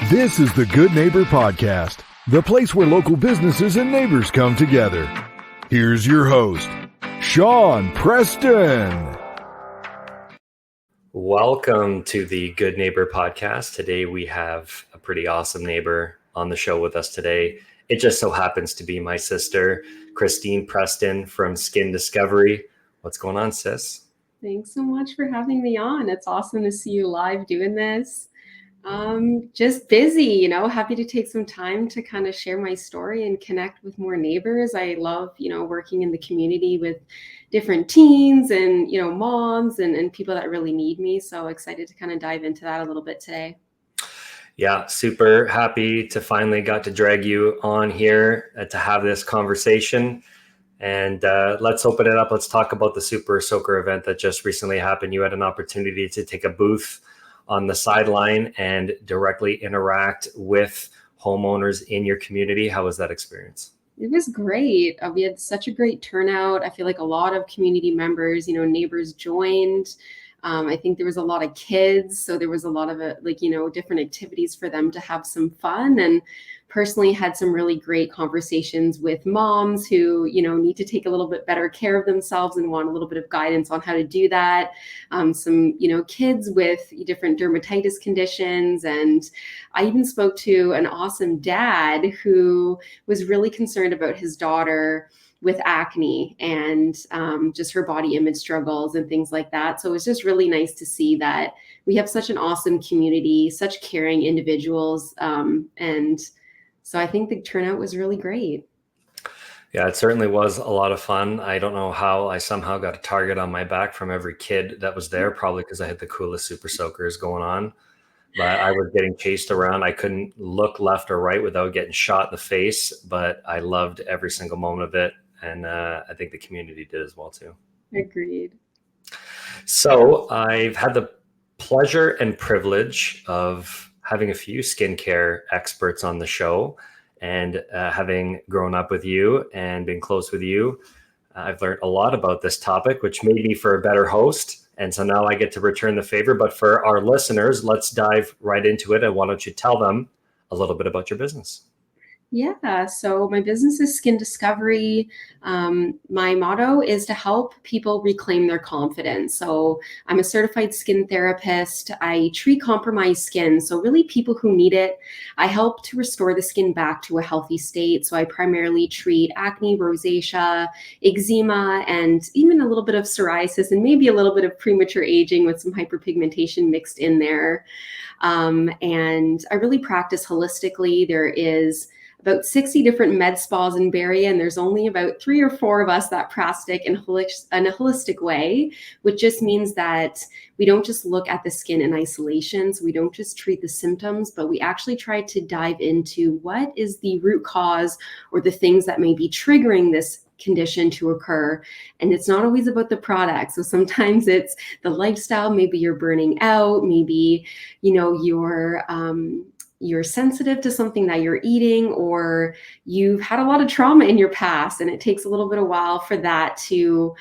This is the Good Neighbor Podcast, the place where local businesses and neighbors come together. Here's your host, Sean Preston. Welcome to the Good Neighbor Podcast. Today we have a pretty awesome neighbor on the show with us today. It just so happens to be my sister, Christine Preston from Skin Discovery. What's going on, sis? Thanks so much for having me on. It's awesome to see you live doing this. Just busy, happy to take some time to kind of share my story and connect with more neighbors. I love, working in the community with different teens and, moms and people that really need me. So excited to kind of dive into that a little bit today. Yeah, super happy to finally got to drag you on here to have this conversation. And let's open it up. Let's talk about the Super Soaker event that just recently happened. You had an opportunity to take a booth on the sideline and directly interact with homeowners in your community. How was that experience? It was great. We had such a great turnout. I feel like a lot of community members, neighbors joined. I think there was a lot of kids, so there was a lot of different activities for them to have some fun, and personally had some really great conversations with moms who, need to take a little bit better care of themselves and want a little bit of guidance on how to do that. Some, kids with different dermatitis conditions. And I even spoke to an awesome dad who was really concerned about his daughter with acne and just her body image struggles and things like that. So it was just really nice to see that we have such an awesome community, such caring individuals. And so I think the turnout was really great. Yeah, it certainly was a lot of fun. I don't know how I somehow got a target on my back from every kid that was there, probably because I had the coolest Super Soakers going on. But I was getting chased around. I couldn't look left or right without getting shot in the face, but I loved every single moment of it. And I think the community did as well, too. Agreed. So I've had the pleasure and privilege of having a few skincare experts on the show, and having grown up with you and been close with you, I've learned a lot about this topic, which made me for a better host. And so now I get to return the favor. But for our listeners, let's dive right into it. And why don't you tell them a little bit about your business? Yeah, so my business is Skin Discovery. My motto is to help people reclaim their confidence. So I'm a certified skin therapist. I treat compromised skin, so really people who need it. I help to restore the skin back to a healthy state. So I primarily treat acne, rosacea, eczema, and even a little bit of psoriasis and maybe a little bit of premature aging with some hyperpigmentation mixed in there. And I really practice holistically. There is about 60 different med spas in Barrie, and there's only about 3 or 4 of us that practice in a holistic way, which just means that we don't just look at the skin in isolation. So we don't just treat the symptoms, but we actually try to dive into what is the root cause or the things that may be triggering this condition to occur. And it's not always about the product. So sometimes it's the lifestyle. Maybe you're burning out. Maybe, you're sensitive to something that you're eating, or you've had a lot of trauma in your past, and it takes a little bit of while for that to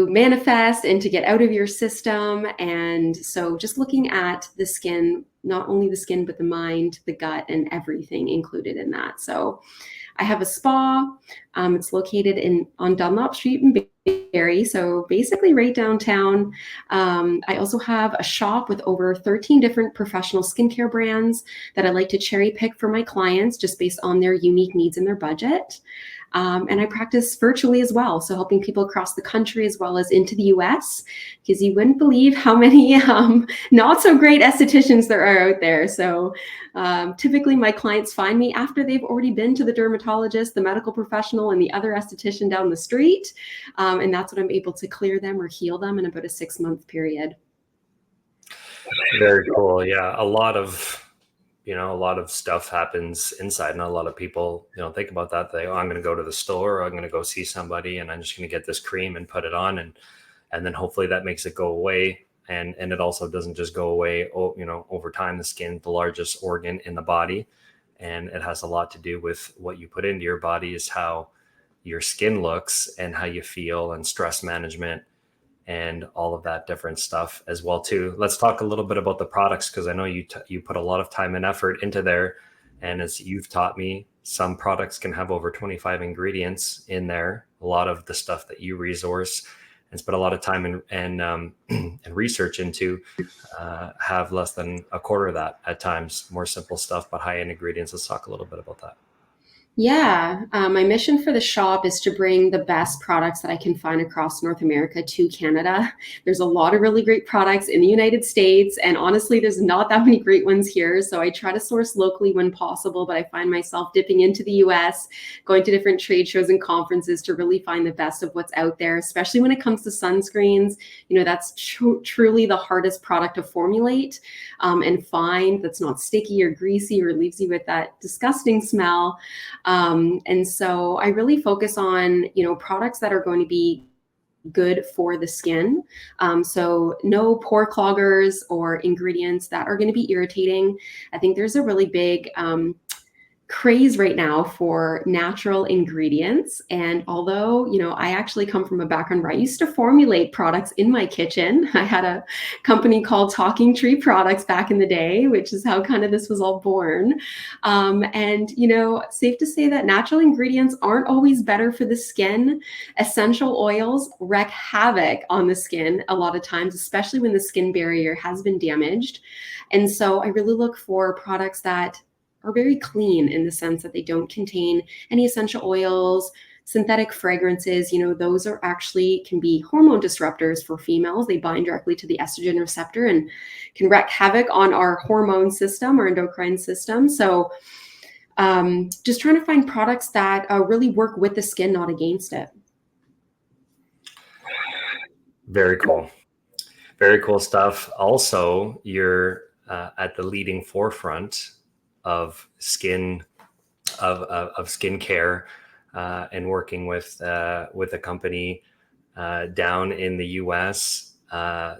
manifest and to get out of your system. And so just looking at the skin, not only the skin, but the mind, the gut, and everything included in that. So I have a spa. It's located on Dunlop Street in Barrie, so basically right downtown. I also have a shop with over 13 different professional skincare brands that I like to cherry pick for my clients just based on their unique needs and their budget. And I practice virtually as well, so helping people across the country as well as into the US, because you wouldn't believe how many not so great estheticians there are out there. So typically my clients find me after they've already been to the dermatologist, the medical professional, and the other esthetician down the street. And that's when I'm able to clear them or heal them in about a 6-month period. Very cool. Yeah, a lot of stuff happens inside. Not a lot of people, think about that. I'm going to go to the store, or I'm going to go see somebody, and I'm just going to get this cream and put it on, and then hopefully that makes it go away. And it also doesn't just go away, over time. The skin, the largest organ in the body, and it has a lot to do with what you put into your body is how your skin looks and how you feel, and stress management. and all of that different stuff as well too. Let's talk a little bit about the products, because I know you put a lot of time and effort into there. And as you've taught me, some products can have over 25 ingredients in there. A lot of the stuff that you resource and spend a lot of time and research into have less than a quarter of that at times. More simple stuff, but high-end ingredients. Let's talk a little bit about that. Yeah, my mission for the shop is to bring the best products that I can find across North America to Canada. There's a lot of really great products in the United States, and honestly, there's not that many great ones here. So I try to source locally when possible, but I find myself dipping into the US, going to different trade shows and conferences to really find the best of what's out there, especially when it comes to sunscreens. You know, that's truly the hardest product to formulate and find that's not sticky or greasy or leaves you with that disgusting smell. And so I really focus on, you know, products that are going to be good for the skin. So no pore cloggers or ingredients that are going to be irritating. I think there's a really big craze right now for natural ingredients. And although, you know, I actually come from a background where I used to formulate products in my kitchen. I had a company called Talking Tree Products back in the day, which is how kind of this was all born. And, you know, safe to say that natural ingredients aren't always better for the skin. Essential oils wreak havoc on the skin a lot of times, especially when the skin barrier has been damaged. And so I really look for products that are very clean in the sense that they don't contain any essential oils, synthetic fragrances. You know, those are actually can be hormone disruptors for females. They bind directly to the estrogen receptor and can wreak havoc on our hormone system, our endocrine system. So just trying to find products that really work with the skin, not against it. Very cool. Very cool stuff. Also, you're at the leading forefront of skincare and working with a company down in the US,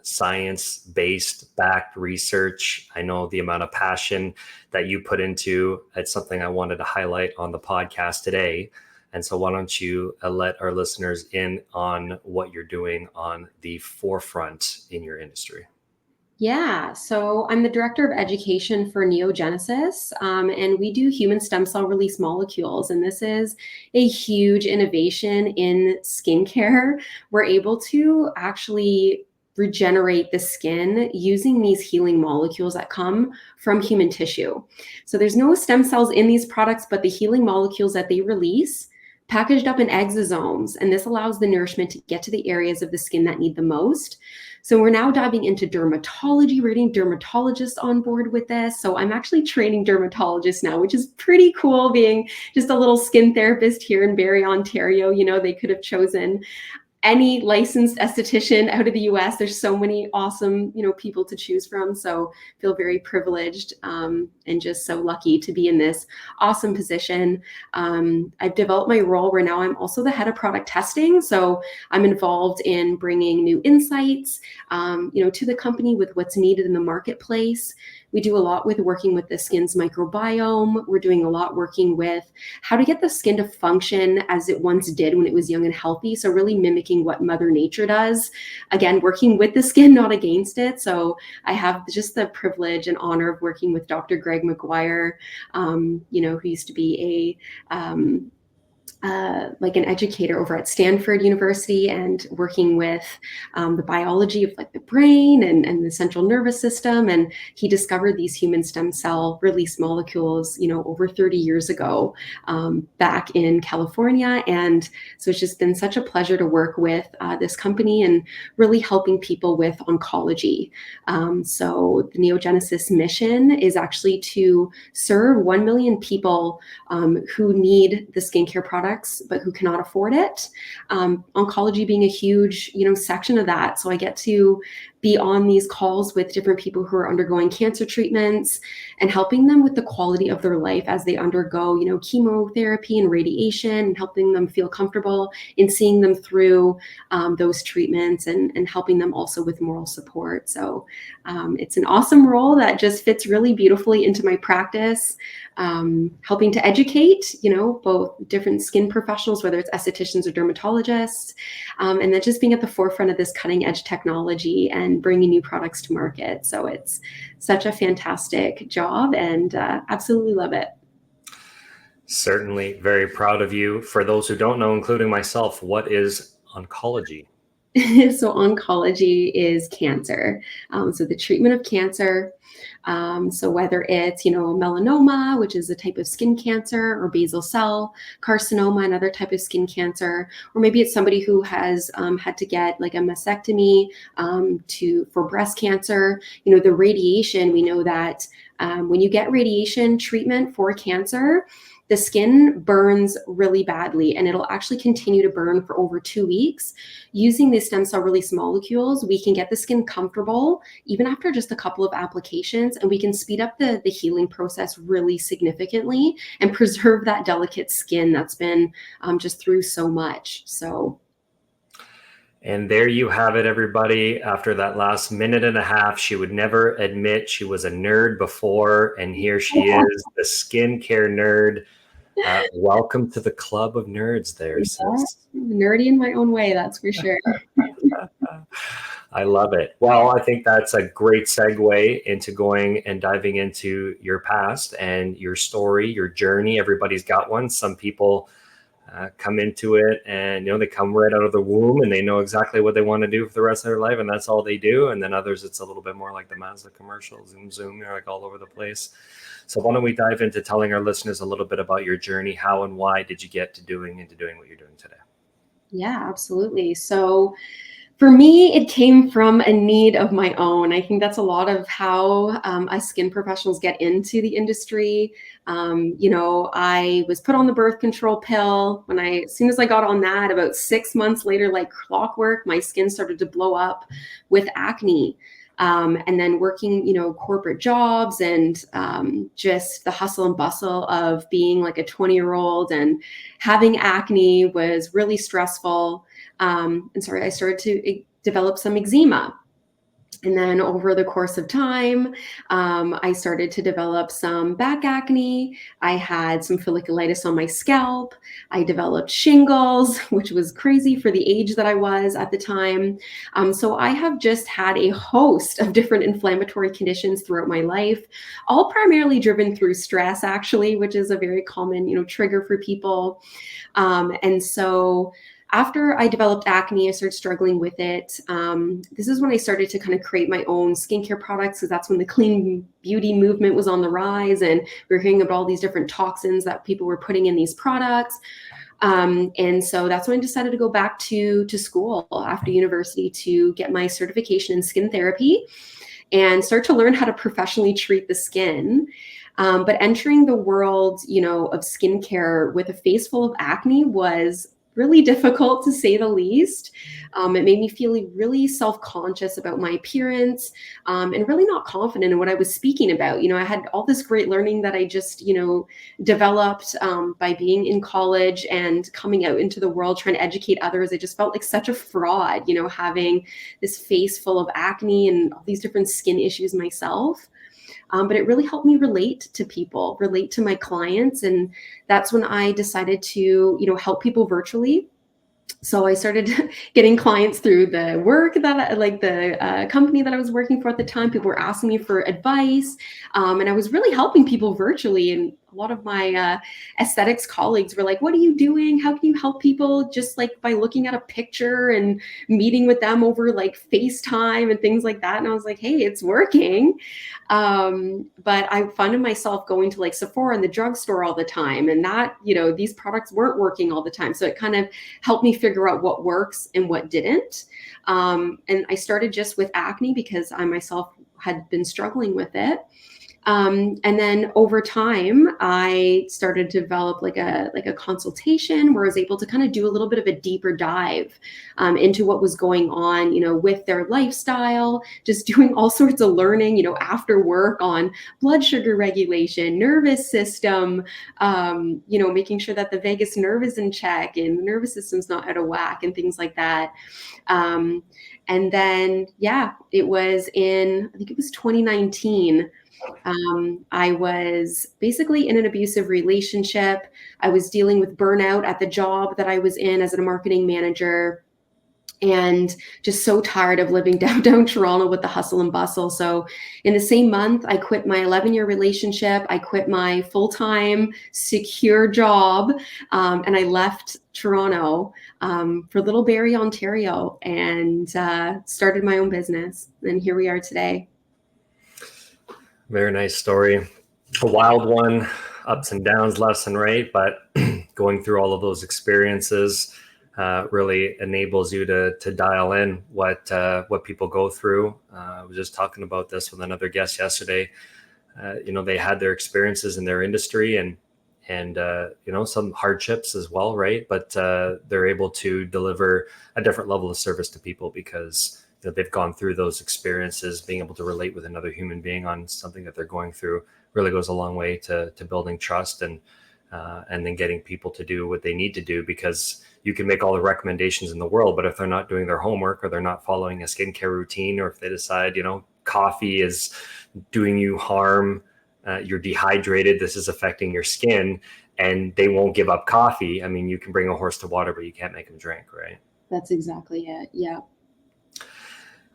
science-based backed research. I know the amount of passion that you put into it's something I wanted to highlight on the podcast today. And so why don't you let our listeners in on what you're doing on the forefront in your industry? Yeah, so I'm the director of education for Neogenesis, and we do human stem cell release molecules. And this is a huge innovation in skincare. We're able to actually regenerate the skin using these healing molecules that come from human tissue. So there's no stem cells in these products, but the healing molecules that they release packaged up in exosomes. And this allows the nourishment to get to the areas of the skin that need the most. So we're now diving into dermatology. We're getting dermatologists on board with this. So I'm actually training dermatologists now, which is pretty cool, being just a little skin therapist here in Barrie, Ontario. You know, they could have chosen any licensed esthetician out of the US. There's so many awesome, you know, people to choose from. So feel very privileged and just so lucky to be in this awesome position. I've developed my role where now I'm also the head of product testing. So I'm involved in bringing new insights, you know, to the company with what's needed in the marketplace. We do a lot with working with the skin's microbiome. We're doing a lot working with how to get the skin to function as it once did when it was young and healthy. So really mimicking what Mother Nature does. Again, working with the skin, not against it. So I have just the privilege and honor of working with Dr. Greg McGuire, you know, who used to be like an educator over at Stanford University, and working with the biology of like the brain and the central nervous system. And he discovered these human stem cell release molecules, you know, over 30 years ago back in California. And so it's just been such a pleasure to work with this company and really helping people with oncology. So the Neogenesis mission is actually to serve 1 million people who need the skincare products but who cannot afford it. Oncology being a huge, you know, section of that. So I get to be on these calls with different people who are undergoing cancer treatments and helping them with the quality of their life as they undergo, chemotherapy and radiation, and helping them feel comfortable in seeing them through those treatments, and helping them also with moral support. So it's an awesome role that just fits really beautifully into my practice, helping to educate, both different skin professionals, whether it's estheticians or dermatologists, and then just being at the forefront of this cutting edge technology and bringing new products to market. So it's such a fantastic job, and absolutely love it. Certainly very proud of you. For those who don't know, including myself, what is oncology? So oncology is cancer. So the treatment of cancer. So whether it's, melanoma, which is a type of skin cancer, or basal cell carcinoma, another type of skin cancer, or maybe it's somebody who has had to get like a mastectomy for breast cancer. The radiation, we know that when you get radiation treatment for cancer, the skin burns really badly, and it'll actually continue to burn for over 2 weeks. Using these stem cell release molecules, we can get the skin comfortable even after just a couple of applications, and we can speed up the healing process really significantly and preserve that delicate skin that's been just through so much. And there you have it, everybody. After that last minute and a half, she would never admit she was a nerd before, and here she is, the skincare nerd. Welcome to the club of nerds there, sis. Nerdy in my own way, that's for sure. I love it. Well, I think that's a great segue into going and diving into your past and your story, your journey. Everybody's got one. Some people come into it and, they come right out of the womb and they know exactly what they want to do for the rest of their life, and that's all they do. And then others, it's a little bit more like the Mazda commercial, zoom, they're like all over the place. So why don't we dive into telling our listeners a little bit about your journey? How and why did you get to doing what you're doing today? Yeah, absolutely. So for me, it came from a need of my own. I think that's a lot of how us skin professionals get into the industry. I was put on the birth control pill. As soon as I got on that, about 6 months later, like clockwork, my skin started to blow up with acne. And then working, corporate jobs and just the hustle and bustle of being like a 20-year-old and having acne was really stressful. I started to develop some eczema. And then over the course of time, I started to develop some back acne. I had some folliculitis on my scalp. I developed shingles, which was crazy for the age that I was at the time. So I have just had a host of different inflammatory conditions throughout my life, all primarily driven through stress, actually, which is a very common, trigger for people. And so after I developed acne, I started struggling with it. This is when I started to kind of create my own skincare products, because that's when the clean beauty movement was on the rise, and we were hearing about all these different toxins that people were putting in these products. And so that's when I decided to go back to school after university to get my certification in skin therapy and start to learn how to professionally treat the skin. But entering the world, of skincare with a face full of acne was really difficult, to say the least. It made me feel really self-conscious about my appearance, and really not confident in what I was speaking about. I had all this great learning that I just, developed by being in college and coming out into the world, trying to educate others. I just felt like such a fraud, having this face full of acne and all these different skin issues myself. But it really helped me relate to people, relate to my clients. And that's when I decided to, help people virtually. So I started getting clients through the work that the company that I was working for at the time. People were asking me for advice, and I was really helping people virtually. And a lot of my aesthetics colleagues were like, what are you doing? How can you help people just like by looking at a picture and meeting with them over like FaceTime and things like that? And I was like, hey, it's working. But I found myself going to like Sephora and the drugstore all the time, and that, these products weren't working all the time. So it kind of helped me figure out what works and what didn't. And I started just with acne because I myself had been struggling with it. And then over time, I started to develop like a consultation where I was able to kind of do a little bit of a deeper dive into what was going on, with their lifestyle, just doing all sorts of learning, after work on blood sugar regulation, nervous system, making sure that the vagus nerve is in check and the nervous system's not out of whack and things like that. And then, it was I think it was 2019. I was basically in an abusive relationship. I was dealing with burnout at the job that I was in as a marketing manager, and just so tired of living downtown Toronto with the hustle and bustle. So in the same month, I quit my 11-year relationship. I quit my full-time secure job, and I left Toronto for Little Barrie, Ontario, and started my own business. And here we are today. Very nice story. A wild one, ups and downs, left and right, but going through all of those experiences really enables you to dial in what people go through. I was just talking about this with another guest yesterday. They had their experiences in their industry and some hardships as well, right? But they're able to deliver a different level of service to people because they've gone through those experiences. Being able to relate with another human being on something that they're going through really goes a long way to building trust and then getting people to do what they need to do, because you can make all the recommendations in the world, but if they're not doing their homework or they're not following a skincare routine, or if they decide, coffee is doing you harm, you're dehydrated, this is affecting your skin, and they won't give up coffee. I mean, you can bring a horse to water, but you can't make them drink, right? That's exactly it. Yeah.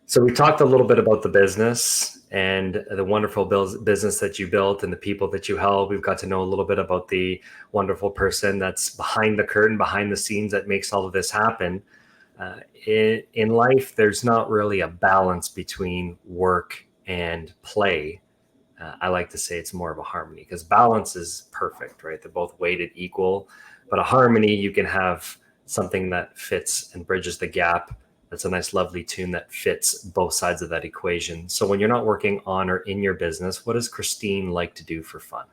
So we talked a little bit about the business and the wonderful business that you built and the people that you help. We've got to know a little bit about the wonderful person that's behind the curtain, behind the scenes, that makes all of this happen. In life, there's not really a balance between work and play. I like to say it's more of a harmony, because balance is perfect, right? They're both weighted equal, but a harmony, you can have something that fits and bridges the gap. That's a nice, lovely tune that fits both sides of that equation. So when you're not working on or in your business, what does Christine like to do for fun?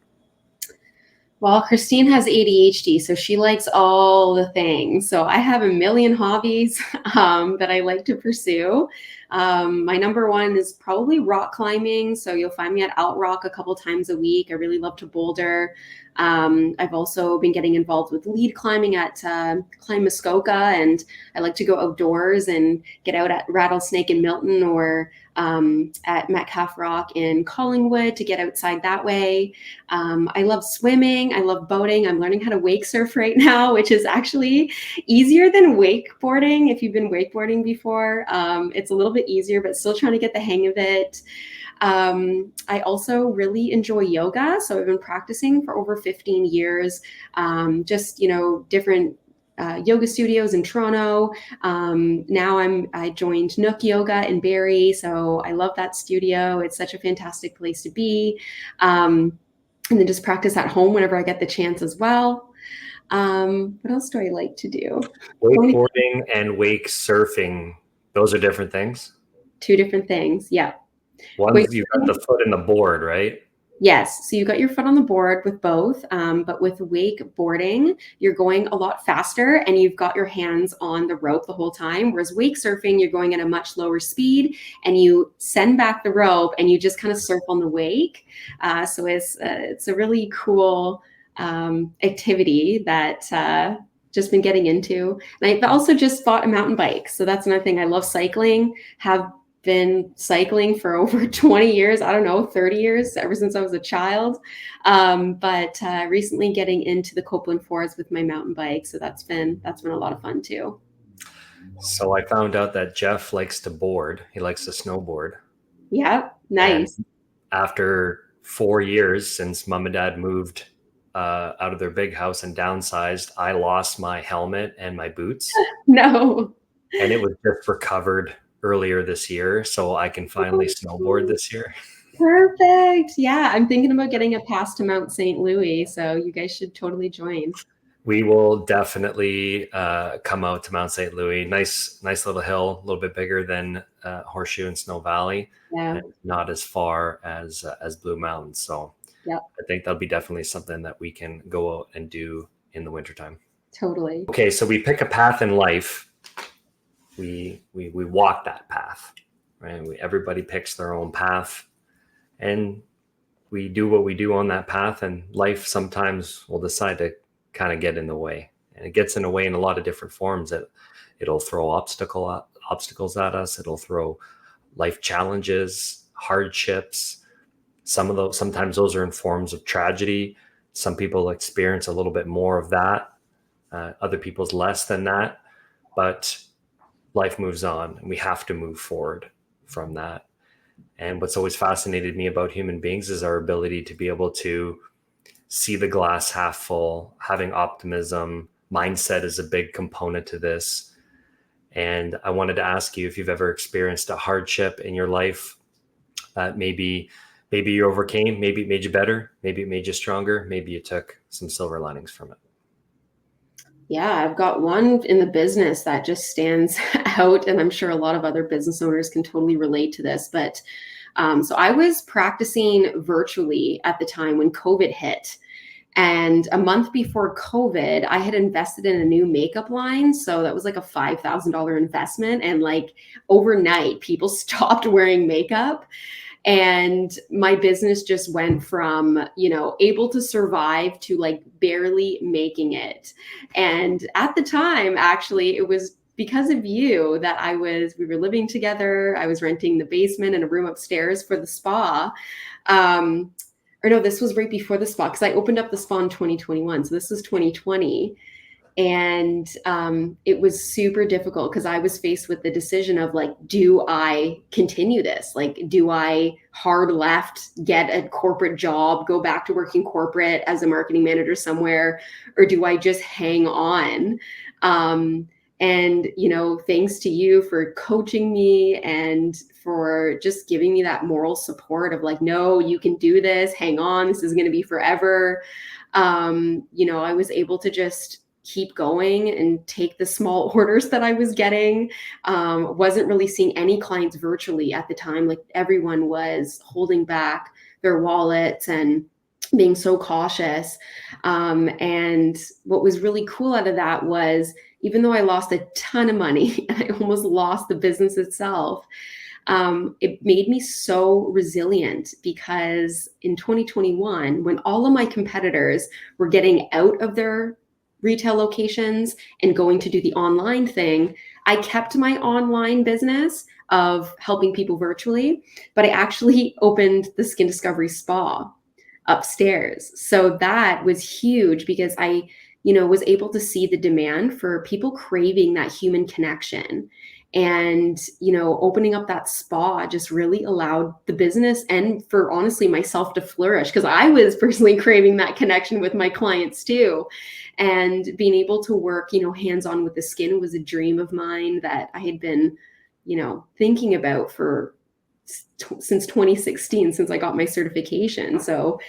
Well, Christine has ADHD, so she likes all the things. So I have a million hobbies that I like to pursue. My number one is probably rock climbing. So you'll find me at Outrock a couple times a week. I really love to boulder. I've also been getting involved with lead climbing at Climb Muskoka, and I like to go outdoors and get out at Rattlesnake in Milton, or at Metcalf Rock in Collingwood to get outside that way. I love swimming. I love boating. I'm learning how to wake surf right now, which is actually easier than wakeboarding. If you've been wakeboarding before, it's a little bit easier, but still trying to get the hang of it. I also really enjoy yoga. So I've been practicing for over 15 years, different yoga studios in Toronto. Now I joined Nook Yoga in Barrie. So I love that studio. It's such a fantastic place to be. And then just practice at home whenever I get the chance as well. What else do I like to do? Wakeboarding and wake surfing, those are different things? Two different things. Yeah. One, you've got the foot in the board, right? Yes. So you got your foot on the board with both, but with wakeboarding, you're going a lot faster and you've got your hands on the rope the whole time. Whereas wake surfing, you're going at a much lower speed and you send back the rope and you just kind of surf on the wake. So it's a really cool activity that just been getting into. And I also just bought a mountain bike. So that's another thing. I love cycling, have been cycling for over 20 years, 30 years, ever since I was a child. But recently getting into the Copeland Forest with my mountain bike. So that's been a lot of fun too. So I found out that Jeff likes to board. He likes to snowboard. Yeah, nice. And after 4 years since mom and dad moved out of their big house and downsized, I lost my helmet and my boots. No. And it was just recovered earlier this year, so I can finally snowboard this year. Perfect. Yeah, I'm thinking about getting a pass to Mount St. Louis, so you guys should totally join. We will definitely come out to Mount St. Louis. Nice little hill, a little bit bigger than Horseshoe and Snow Valley, Yeah. and not as far as Blue Mountain. So Yep. I think that'll be definitely something that we can go out and do in the wintertime. Totally. Okay, so we pick a path in life. We walk that path, right? Everybody picks their own path, and we do what we do on that path. And life sometimes will decide to kind of get in the way, and it gets in the way in a lot of different forms. It'll throw obstacles at us. It'll throw life challenges, hardships. Sometimes those are in forms of tragedy. Some people experience a little bit more of that. Other people's less than that, but life moves on, and we have to move forward from that. And what's always fascinated me about human beings is our ability to be able to see the glass half full. Having optimism, mindset is a big component to this. And I wanted to ask you if you've ever experienced a hardship in your life that maybe you overcame, maybe it made you better, maybe it made you stronger, maybe you took some silver linings from it. Yeah, I've got one in the business that just stands out, and I'm sure a lot of other business owners can totally relate to this. But so I was practicing virtually at the time when COVID hit. And a month before COVID, I had invested in a new makeup line. So that was like a $5,000 investment. And like overnight, people stopped wearing makeup. And my business just went from, able to survive to like barely making it. And at the time, actually, it was because of you that we were living together. I was renting the basement and a room upstairs for the spa. Or no, this was right before the spa, because I opened up the spa in 2021. So this was 2020. And it was super difficult because I was faced with the decision of like, do I continue this? Like, do I hard left, get a corporate job, go back to working corporate as a marketing manager somewhere, or do I just hang on? And, thanks to you for coaching me and for just giving me that moral support of like, no, you can do this, hang on, this is going to be forever. I was able to just keep going and take the small orders that I was getting. Wasn't really seeing any clients virtually at the time. Like everyone was holding back their wallets and being so cautious. And what was really cool out of that was, even though I lost a ton of money and I almost lost the business itself, it made me so resilient, because in 2021, when all of my competitors were getting out of their retail locations and going to do the online thing, I kept my online business of helping people virtually, but I actually opened the Skin Discovery Spa upstairs. So that was huge, because I was able to see the demand for people craving that human connection. And, opening up that spa just really allowed the business and for honestly myself to flourish, because I was personally craving that connection with my clients too. And being able to work, hands-on with the skin was a dream of mine that I had been, thinking about since 2016, since I got my certification. So,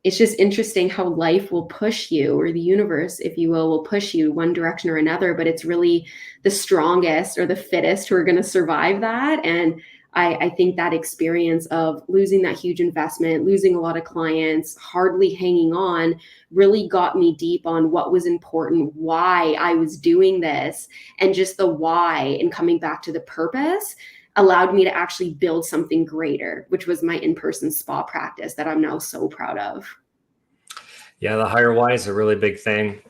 it's just interesting how life will push you, or the universe, if you will push you one direction or another, but it's really the strongest or the fittest who are going to survive that. And I think that experience of losing that huge investment, losing a lot of clients, hardly hanging on, really got me deep on what was important, why I was doing this, and just the why and coming back to the purpose allowed me to actually build something greater, which was my in-person spa practice that I'm now so proud of. Yeah, the higher why is a really big thing.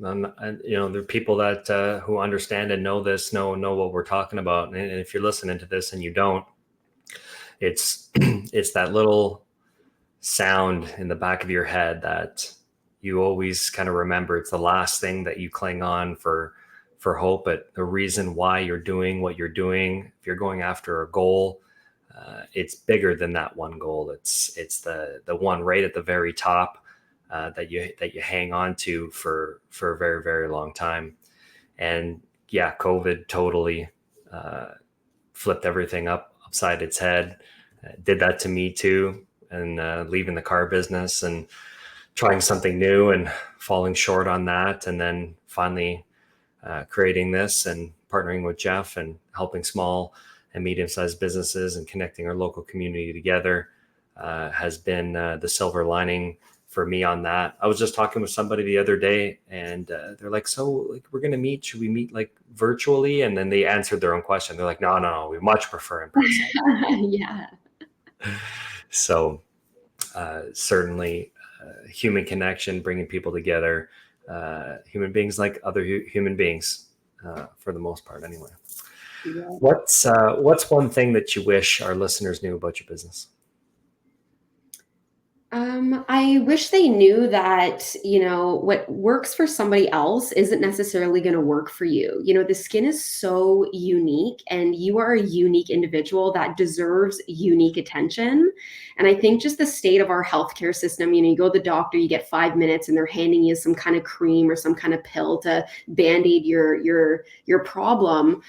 And, there are people that who understand and know this, know what we're talking about. And if you're listening to this and you don't, it's that little sound in the back of your head that you always kind of remember. It's the last thing that you cling on for hope, but the reason why you're doing what you're doing, if you're going after a goal, it's bigger than that one goal. It's the one right at the very top that you hang on to for a very, very long time. And yeah, COVID totally flipped everything upside its head. Did that to me too, and leaving the car business and trying something new and falling short on that. And then finally creating this and partnering with Jeff and helping small and medium-sized businesses and connecting our local community together has been the silver lining for me on that. I was just talking with somebody the other day, and they're like, so like, we're going to meet, should we meet like virtually? And then they answered their own question. They're like, no, we much prefer in person. Yeah. So certainly human connection, bringing people together, human beings like other human beings for the most part anyway. Yeah. What's one thing that you wish our listeners knew about your business? I wish they knew that, what works for somebody else isn't necessarily going to work for you. The skin is so unique, and you are a unique individual that deserves unique attention. And I think just the state of our healthcare system, you go to the doctor, you get 5 minutes and they're handing you some kind of cream or some kind of pill to band-aid your problem.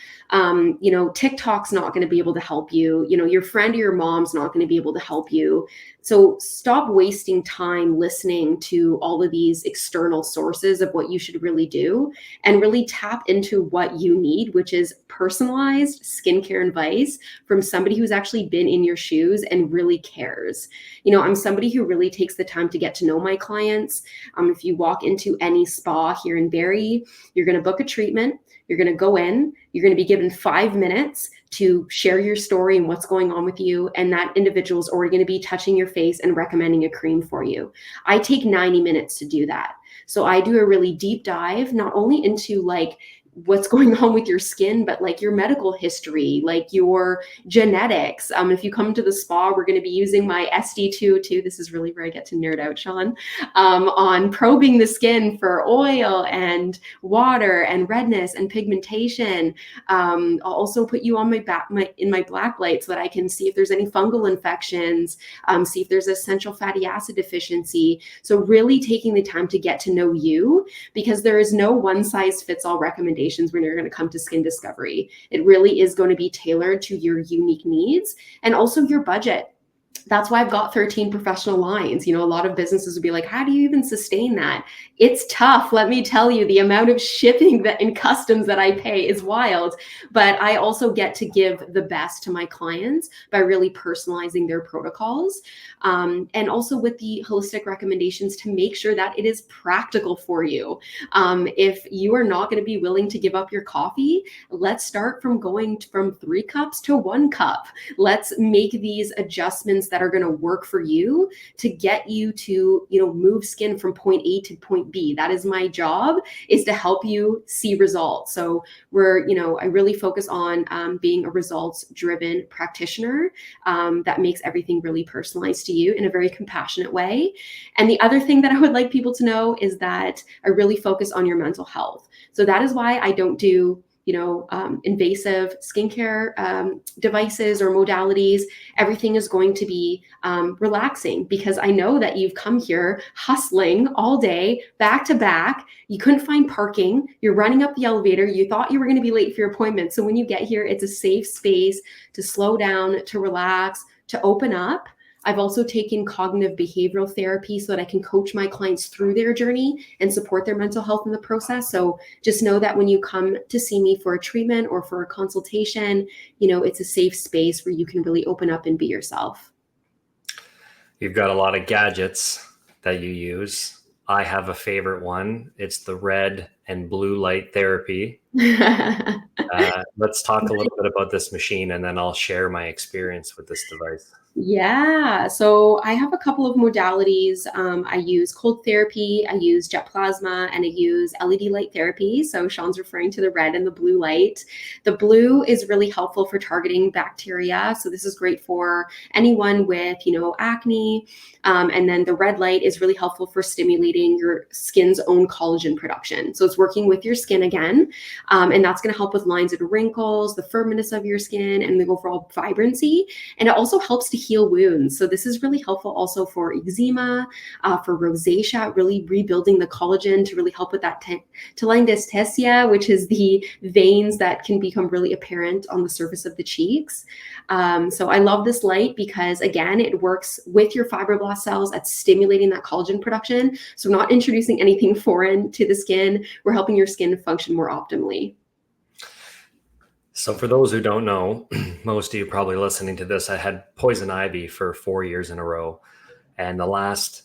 TikTok's not going to be able to help you. Your friend or your mom's not going to be able to help you. So stop wasting time listening to all of these external sources of what you should really do, and really tap into what you need, which is personalized skincare advice from somebody who's actually been in your shoes and really cares. I'm somebody who really takes the time to get to know my clients. If you walk into any spa here in Barrie, you're going to book a treatment. You're going to go in, you're going to be given 5 minutes to share your story and what's going on with you. And that individual is already going to be touching your face and recommending a cream for you. I take 90 minutes to do that. So I do a really deep dive, not only into like what's going on with your skin, but like your medical history, like your genetics. If you come to the spa, we're going to be using my SD2 too. This is really where I get to nerd out, Sean, on probing the skin for oil and water and redness and pigmentation. I'll also put you on in my black light so that I can see if there's any fungal infections, see if there's essential fatty acid deficiency. So really taking the time to get to know you, because there is no one size fits all recommendation when you're going to come to skin discovery. It really is going to be tailored to your unique needs and also your budget. That's why I've got 13 professional lines. A lot of businesses would be like, how do you even sustain that? It's tough. Let me tell you, the amount of shipping and customs that I pay is wild. But I also get to give the best to my clients by really personalizing their protocols. And also with the holistic recommendations to make sure that it is practical for you. If you are not going to be willing to give up your coffee, let's start from going from 3 cups to 1 cup. Let's make these adjustments that are going to work for you to get you to, move skin from point A to point B. That is my job, is to help you see results. So I really focus on being a results-driven practitioner that makes everything really personalized to you in a very compassionate way. And the other thing that I would like people to know is that I really focus on your mental health. So that is why I don't do invasive skincare devices or modalities. Everything is going to be relaxing, because I know that you've come here hustling all day, back to back. You couldn't find parking. You're running up the elevator. You thought you were going to be late for your appointment. So when you get here, it's a safe space to slow down, to relax, to open up. I've also taken cognitive behavioral therapy so that I can coach my clients through their journey and support their mental health in the process. So just know that when you come to see me for a treatment or for a consultation, it's a safe space where you can really open up and be yourself. You've got a lot of gadgets that you use. I have a favorite one. It's the red and blue light therapy. Let's talk a little bit about this machine, and then I'll share my experience with this device. Yeah, so I have a couple of modalities. I use cold therapy, I use jet plasma, and I use LED light therapy. So Sean's referring to the red and the blue light. The blue is really helpful for targeting bacteria. So this is great for anyone with, acne. And then the red light is really helpful for stimulating your skin's own collagen production. So it's working with your skin again. And that's going to help with lines and wrinkles, the firmness of your skin, and the overall vibrancy. And it also helps to heal wounds. So this is really helpful also for eczema, for rosacea, really rebuilding the collagen to really help with that telangiectasia, which is the veins that can become really apparent on the surface of the cheeks. So I love this light because, again, it works with your fibroblast cells at stimulating that collagen production. So we're not introducing anything foreign to the skin. We're helping your skin function more optimally. So for those who don't know, most of you probably listening to this, I had poison ivy for 4 years in a row. And the last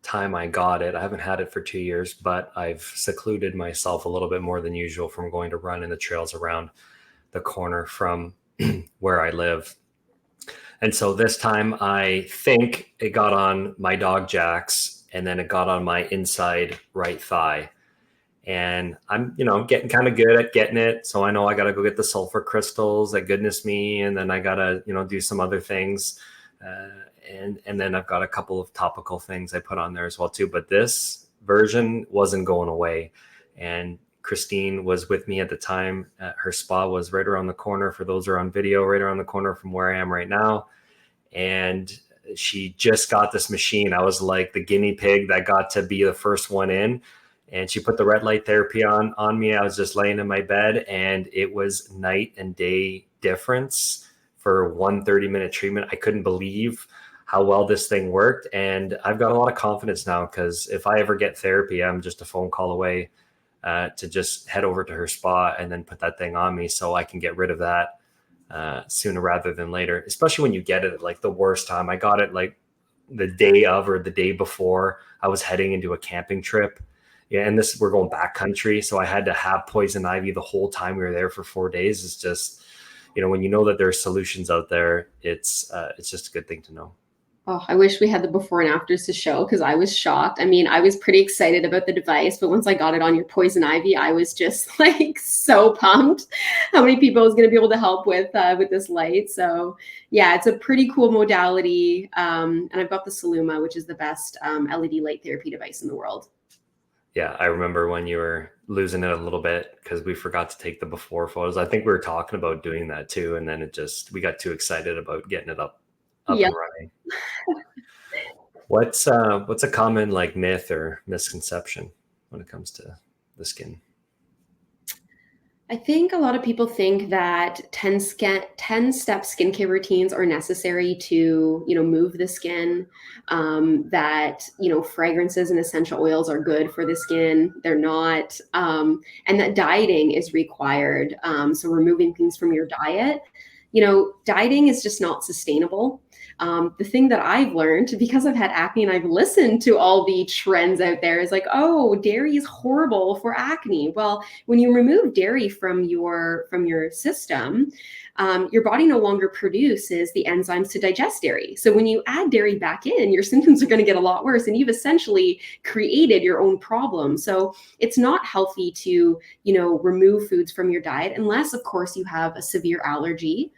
time I got it, I haven't had it for 2 years, but I've secluded myself a little bit more than usual from going to run in the trails around the corner from where I live. And so this time I think it got on my dog Jack's, and then it got on my inside right thigh. And I'm, getting kind of good at getting it. So I know I got to go get the sulfur crystals, like goodness me. And then I got to, do some other things. And then I've got a couple of topical things I put on there as well too. But this version wasn't going away. And Christine was with me at the time. Her spa was right around the corner. For those who are on video, right around the corner from where I am right now. And she just got this machine. I was like the guinea pig that got to be the first one in. And she put the red light therapy on me. I was just laying in my bed, and it was night and day difference for 1 30-minute treatment. I couldn't believe how well this thing worked. And I've got a lot of confidence now, because if I ever get therapy, I'm just a phone call away to just head over to her spa and then put that thing on me so I can get rid of that sooner rather than later, especially when you get it at like the worst time. I got it like the day of or the day before I was heading into a camping trip. Yeah, and we're going backcountry, so I had to have poison ivy the whole time we were there for 4 days. It's just, when you know that there are solutions out there, it's just a good thing to know. Oh, I wish we had the before and afters to show, because I was shocked. I mean, I was pretty excited about the device, but once I got it on your poison ivy, I was just like so pumped how many people I was going to be able to help with this light. So yeah, it's a pretty cool modality. And I've got the Saluma, which is the best LED light therapy device in the world. Yeah, I remember when you were losing it a little bit because we forgot to take the before photos. I think we were talking about doing that too, and then we got too excited about getting it up Yep. and running. What's a common like myth or misconception when it comes to the skin? I think a lot of people think that 10-step skincare routines are necessary to, move the skin, that, fragrances and essential oils are good for the skin. They're not, and that dieting is required. So removing things from your diet, dieting is just not sustainable. The thing that I've learned, because I've had acne and I've listened to all the trends out there, is like, oh, dairy is horrible for acne. Well, when you remove dairy from your system, your body no longer produces the enzymes to digest dairy. So when you add dairy back in, your symptoms are going to get a lot worse, and you've essentially created your own problem. So it's not healthy to, remove foods from your diet unless, of course, you have a severe allergy.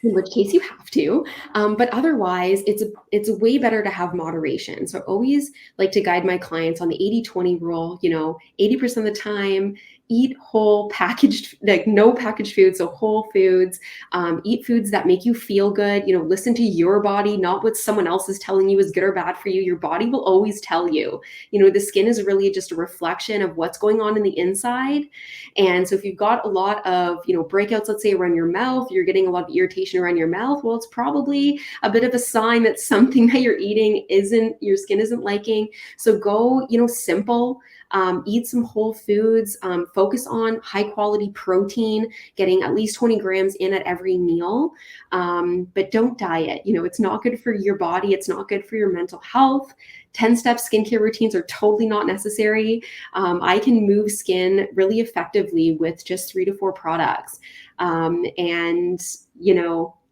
In which case you have to, but otherwise it's way better to have moderation. So I always like to guide my clients on the 80-20 rule. 80% of the time, eat whole packaged, like no packaged foods, so whole foods. Eat foods that make you feel good. Listen to your body, not what someone else is telling you is good or bad for you. Your body will always tell you. The skin is really just a reflection of what's going on in the inside. And so if you've got a lot of, breakouts, let's say around your mouth, you're getting a lot of irritation around your mouth, well, it's probably a bit of a sign that something that you're eating your skin isn't liking. So go, simple. Eat some whole foods, focus on high quality protein, getting at least 20 grams in at every meal, but don't diet. It's not good for your body. It's not good for your mental health. 10-step skincare routines are totally not necessary. I can move skin really effectively with just 3 to 4 products. I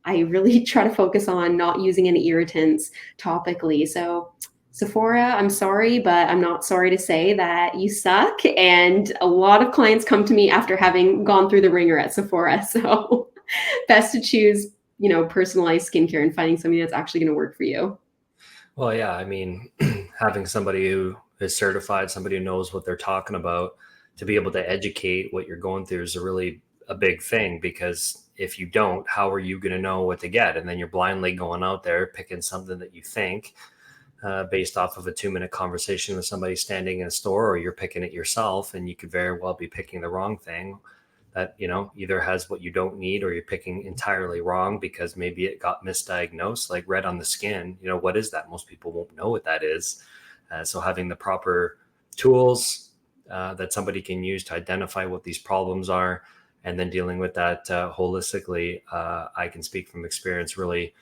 really try to focus on not using any irritants topically. So Sephora, I'm sorry, but I'm not sorry to say that you suck. And a lot of clients come to me after having gone through the ringer at Sephora. So best to choose, personalized skincare and finding something that's actually going to work for you. Well, yeah, I mean, having somebody who is certified, somebody who knows what they're talking about, to be able to educate what you're going through is a really a big thing, because if you don't, how are you going to know what to get? And then you're blindly going out there picking something that you think based off of a 2-minute conversation with somebody standing in a store, or you're picking it yourself, and you could very well be picking the wrong thing that, you know, either has what you don't need, or you're picking entirely wrong because maybe it got misdiagnosed, like red on the skin. You know, what is that? Most people won't know what that is. So having the proper tools that somebody can use to identify what these problems are, and then dealing with that holistically, I can speak from experience, really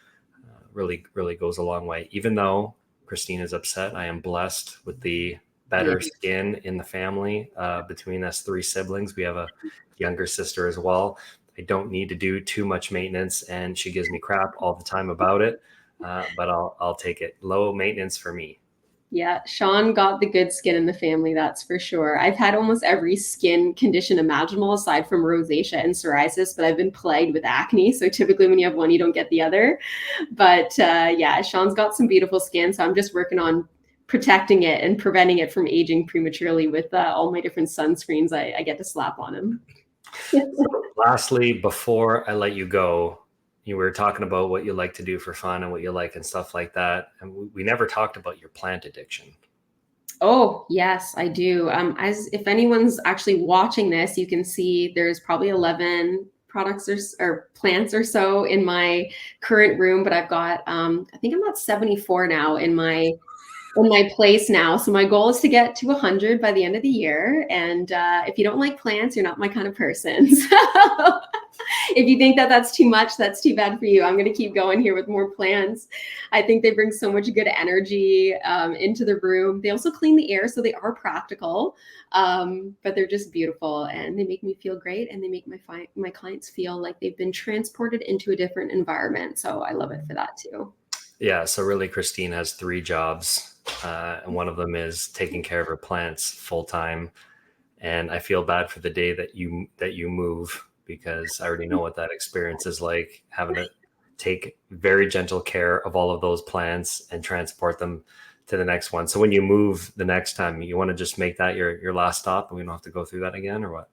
goes a long way. Even though Christine is upset, I am blessed with the better skin in the family. Between us 3 siblings, we have a younger sister as well. I don't need to do too much maintenance, and she gives me crap all the time about it, but I'll take it. Low maintenance for me. Yeah, Sean got the good skin in the family, that's for sure. I've had almost every skin condition imaginable aside from rosacea and psoriasis, but I've been plagued with acne. So typically when you have one, you don't get the other. But yeah, Sean's got some beautiful skin. So I'm just working on protecting it and preventing it from aging prematurely with all my different sunscreens I get to slap on him. Lastly, before I let you go, you were talking about what you like to do for fun and what you like and stuff like that. And we never talked about your plant addiction. Oh, yes, I do. As if anyone's actually watching this, you can see there's probably 11 products or plants or so in my current room, but I've got, I think I'm at 74 now in my place now. So my goal is to get to 100 by the end of the year. And if you don't like plants, you're not my kind of person. So if you think that that's too much, that's too bad for you. I'm going to keep going here with more plants. I think they bring so much good energy into the room. They also clean the air, so they are practical, but they're just beautiful, and they make me feel great, and they make my clients feel like they've been transported into a different environment. So I love it for that too. Yeah. So really, Christine has 3 jobs, and one of them is taking care of her plants full time. And I feel bad for the day that you move, because I already know what that experience is like, having to take very gentle care of all of those plants and transport them to the next one. So when you move the next time, you want to just make that your last stop, and we don't have to go through that again, or what?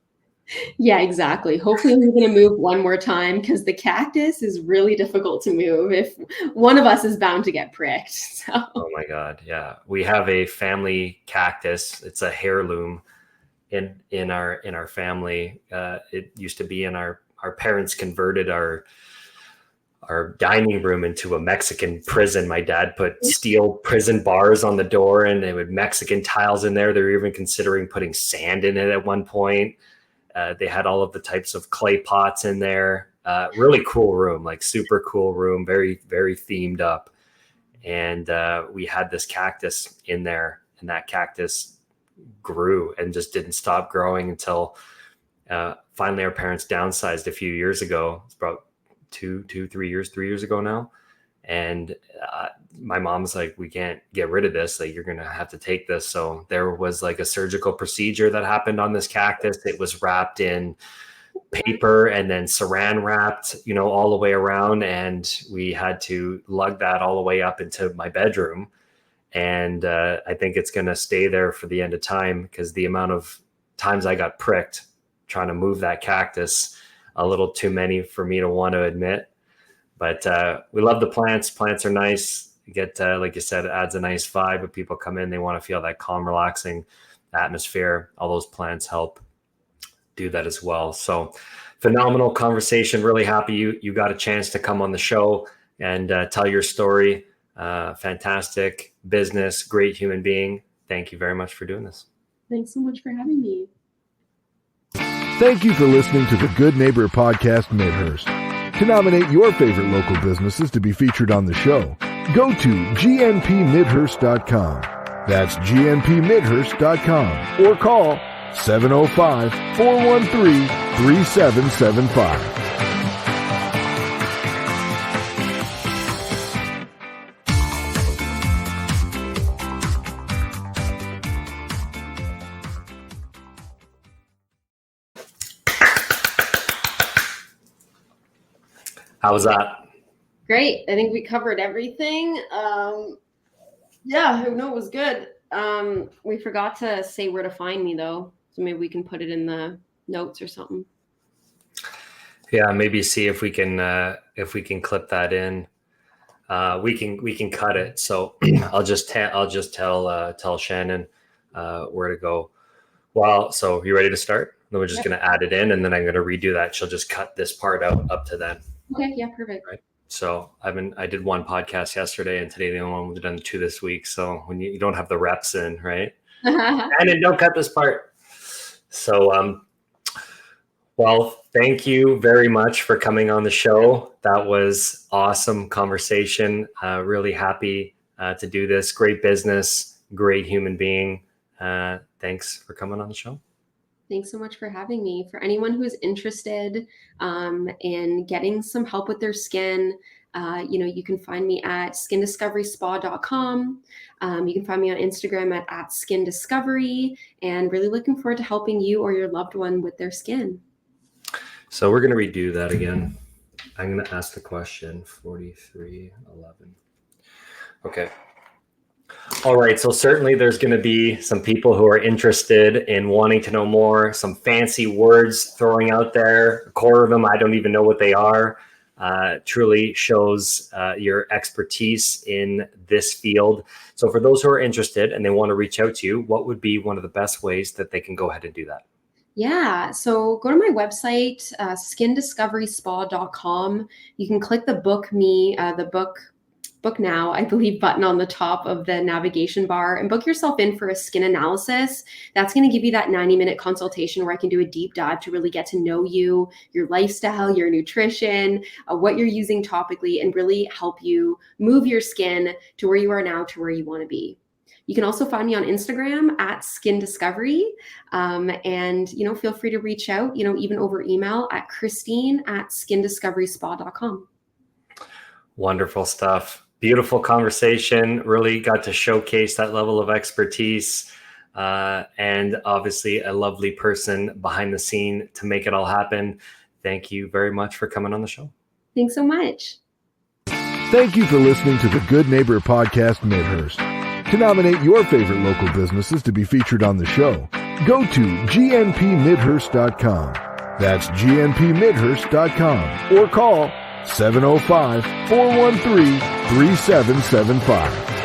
Yeah, exactly. Hopefully I'm going to move one more time, because the cactus is really difficult to move if one of us is bound to get pricked. So. Oh my God. Yeah. We have a family cactus. It's a heirloom in our family. It used to be in our parents converted our dining room into a Mexican prison. My dad put steel prison bars on the door, and they would Mexican tiles in there. They were even considering putting sand in it at one point. They had all of the types of clay pots in there. Really cool room, like super cool room, very, very themed up. And we had this cactus in there, and that cactus grew and just didn't stop growing until finally our parents downsized a few years ago. It's about 3 years ago now. And my mom's like, we can't get rid of this. Like, you're going to have to take this. So there was like a surgical procedure that happened on this cactus. It was wrapped in paper and then saran wrapped, all the way around. And we had to lug that all the way up into my bedroom. And I think it's going to stay there for the end of time, because the amount of times I got pricked trying to move that cactus, a little too many for me to want to admit. But we love the plants. Plants are nice. You get, like you said, it adds a nice vibe. If people come in, they want to feel that calm, relaxing atmosphere. All those plants help do that as well. So phenomenal conversation. Really happy you got a chance to come on the show and tell your story. Fantastic business, great human being. Thank you very much for doing this. Thanks so much for having me. Thank you for listening to the Good Neighbor Podcast Midhurst. To nominate your favorite local businesses to be featured on the show, go to gnpmidhurst.com. That's gnpmidhurst.com, or call 705-413-3775. How was that? Great. I think we covered everything. Yeah, no, it was good. We forgot to say where to find me, though. So maybe we can put it in the notes or something. Yeah, maybe see if we can clip that in. We can cut it. So I'll just tell Shannon where to go. Well, so you ready to start? Then we're just going to add it in, and then I'm going to redo that. She'll just cut this part out up to then. Okay. Yeah. Perfect. Right. So I did one podcast yesterday, and today the only one we've done 2 this week. So when you don't have the reps in, right? And then don't cut this part. So well, thank you very much for coming on the show. That was awesome conversation. Really happy to do this. Great business, great human being. Thanks for coming on the show. Thanks so much for having me. For anyone who's interested in getting some help with their skin, you can find me at skindiscoveryspa.com. You can find me on Instagram at skindiscovery, and really looking forward to helping you or your loved one with their skin. So we're going to redo that again. I'm going to ask the question 4311. Okay. All right. So certainly there's going to be some people who are interested in wanting to know more, some fancy words throwing out there. A core of them, I don't even know what they are. Truly shows your expertise in this field. So for those who are interested and they want to reach out to you, what would be one of the best ways that they can go ahead and do that? Yeah, so go to my website, skindiscoveryspa.com. You can click the book me, the book now, I believe, button on the top of the navigation bar, and book yourself in for a skin analysis. That's going to give you that 90-minute consultation where I can do a deep dive to really get to know you, your lifestyle, your nutrition, what you're using topically, and really help you move your skin to where you are now to where you want to be. You can also find me on Instagram at Skin Discovery. And, feel free to reach out, even over email at Christine@skindiscoveryspa.com. Wonderful stuff. Beautiful conversation. Really got to showcase that level of expertise. And obviously a lovely person behind the scene to make it all happen. Thank you very much for coming on the show. Thanks so much. Thank you for listening to the Good Neighbor Podcast Midhurst. To nominate your favorite local businesses to be featured on the show, go to gnpmidhurst.com. That's gnpmidhurst.com or call 705-413-3775.